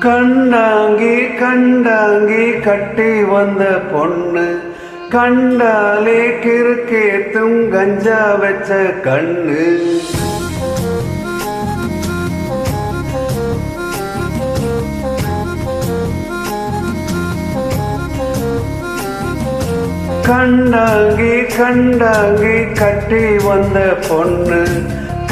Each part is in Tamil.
கண்டாங்கி கண்டாங்கி கட்டி வந்த பொண்ணு கண்டாலே கிறுக்கேத்தும் கஞ்சா வச்ச கண்ணு. கண்டாங்கி கண்டாங்கி கட்டி வந்த பொண்ணு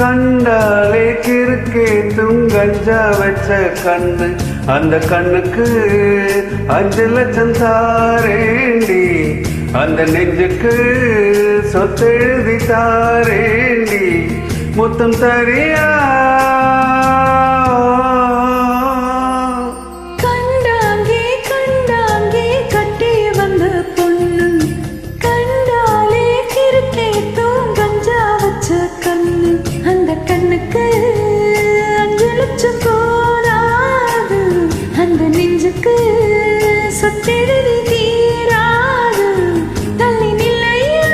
கண்டாலே கிறுக்கேத்தும் கஞ்சா வச்ச கண்ணு. அந்த கண்ணுக்கு 5 லட்சம் தாரேண்டி, அந்த நெஞ்சுக்கு சொத்தெழுதி தாரேண்டி, முத்தம் தரியா? கண்ணுக்கு 5 லட்சம் போராது, அந்த நெஞ்சுக்கு சொத்தெழுதி தீராது, தள்ளி நில்லையா?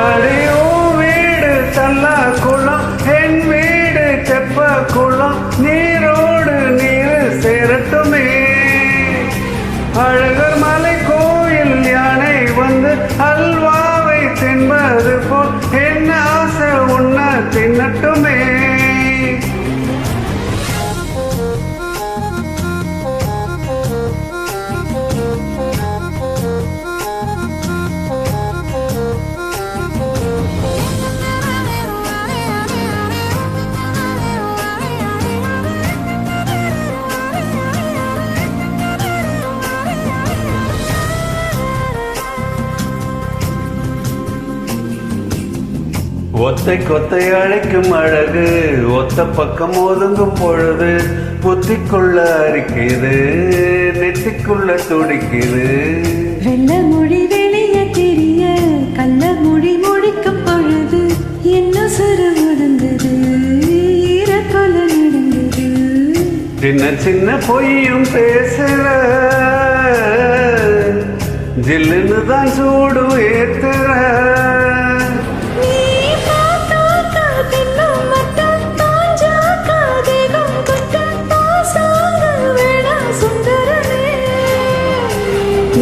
அடியோ வீடு தல்லா குளம், என் வீடு செப்ப குளம், நீரோடு நீர் சேரட்டுமே. அழகர் மலை கோயில் யானை வந்து அல்வாவை தின்பது போல் என்ன ஆசை உன்ன தின்னட்டுமே. ஒத்தை கொத்தை அழைக்கும் அழகு, ஒத்த பக்கம் ஒதுங்கும் பொழுது புத்திக்குள்ள அரிக்குது, நெத்திக்குள்ள துடிக்குது. வெள்ள மொழி வெளிய தெரிய கள்ள மொழி மொழிக்கும் பொழுது என்ன சுரு உடந்தது, ஈரக்கொல நடந்தது. சின்ன சின்ன பொய்யும் பேசுற, ஜில்லுன்னு தான் சூடு ஏத்துற.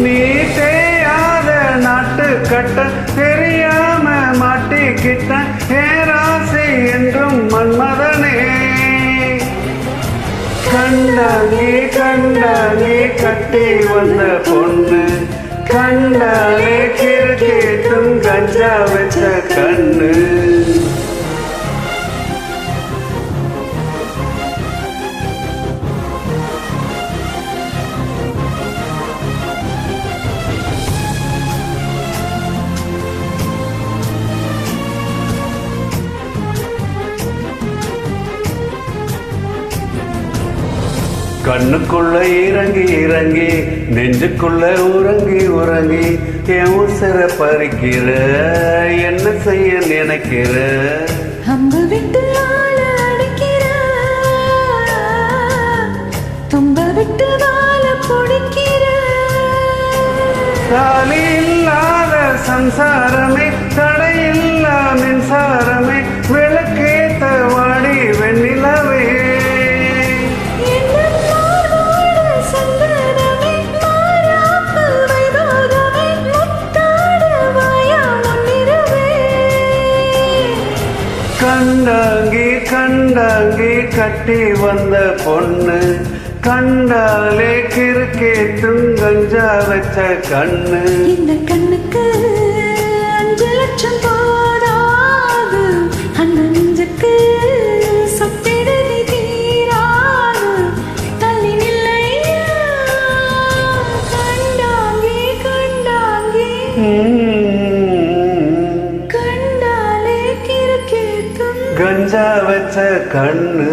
நீ தேயாத நாட்டு கட்ட தெரியாம மாட்டிக்கிட்ட ஏராசி என்றும் மன்மதனே. கண்டாங்கி கண்டாங்கி கட்டி வந்த பொண்ணு கண்டாலே கிறுக்கேத்தும் கஞ்சா வச்ச கண்ணு. கண்ணுக்குள்ள இறங்கி இறங்கி நெஞ்சுக்குள்ள உறங்கி உறங்கி என் உசர பறிக்கிற, என்ன செய்ய நினைக்கிற? அம்பு விட்டு ஆள அடிக்கிற, தும்ப விட்டு வாழ பிடிக்கிற. தாலி இல்லாத சம்சாரமே, தடையில்லா மின்சாரமே, விளக்கேத்த வாடி வெண்ணிலவே. கண்டாங்கி கண்டாங்கி கட்டி வந்த பொண்ணு கண்டாலே கிறுக்கேத்தும் கஞ்சா வச்ச கண்ணு. இந்த கண்ணுக்கு 5 லட்சம் போராது, அந்த நெஞ்சுக்கு சொத்தெழுதி தீராது, தள்ளி நில்லையா? கண்டாங்கி கண்டாங்கி கஞ்சா வச்ச கண்ணு.